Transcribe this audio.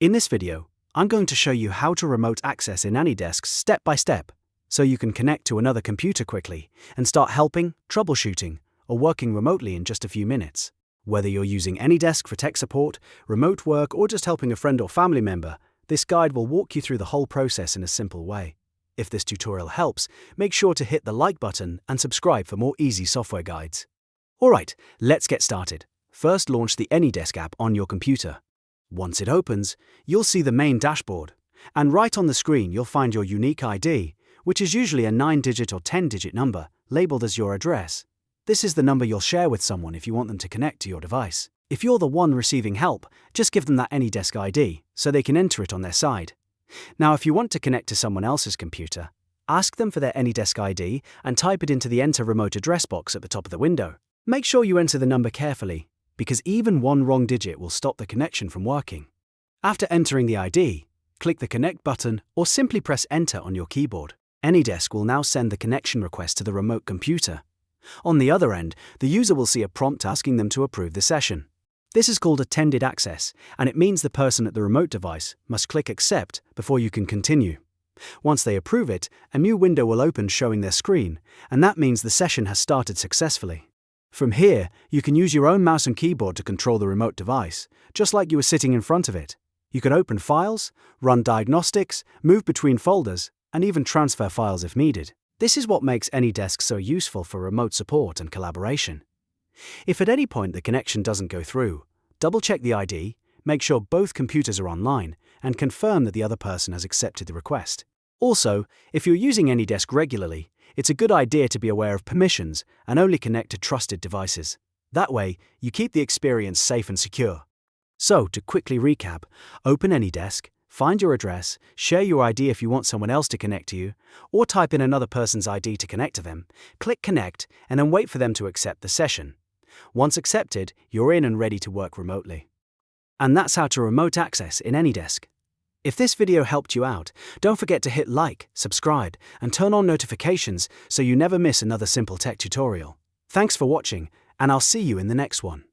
In this video, I'm going to show you how to remote access in AnyDesk step by step, so you can connect to another computer quickly and start helping, troubleshooting, or working remotely in just a few minutes. Whether you're using AnyDesk for tech support, remote work, or just helping a friend or family member, this guide will walk you through the whole process in a simple way. If this tutorial helps, make sure to hit the like button and subscribe for more easy software guides. Alright, let's get started. First, launch the AnyDesk app on your computer. Once it opens, you'll see the main dashboard, and right on the screen you'll find your unique ID, which is usually a 9-digit or 10-digit number, labeled as your address. This is the number you'll share with someone if you want them to connect to your device. If you're the one receiving help, just give them that AnyDesk ID, so they can enter it on their side. Now, if you want to connect to someone else's computer, ask them for their AnyDesk ID and type it into the Enter Remote Address box at the top of the window. Make sure you enter the number carefully, because even one wrong digit will stop the connection from working. After entering the ID, click the Connect button or simply press Enter on your keyboard. AnyDesk will now send the connection request to the remote computer. On the other end, the user will see a prompt asking them to approve the session. This is called attended access, and it means the person at the remote device must click Accept before you can continue. Once they approve it, a new window will open showing their screen, and that means the session has started successfully. From here, you can use your own mouse and keyboard to control the remote device, just like you were sitting in front of it. You can open files, run diagnostics, move between folders, and even transfer files if needed. This is what makes AnyDesk so useful for remote support and collaboration. If at any point the connection doesn't go through, double-check the ID, make sure both computers are online, and confirm that the other person has accepted the request. Also, if you're using AnyDesk regularly, it's a good idea to be aware of permissions and only connect to trusted devices. That way, you keep the experience safe and secure. So, to quickly recap, open AnyDesk, find your address, share your ID if you want someone else to connect to you, or type in another person's ID to connect to them, click Connect, and then wait for them to accept the session. Once accepted, you're in and ready to work remotely. And that's how to remote access in AnyDesk. If this video helped you out, don't forget to hit like, subscribe, and turn on notifications so you never miss another simple tech tutorial. Thanks for watching, and I'll see you in the next one.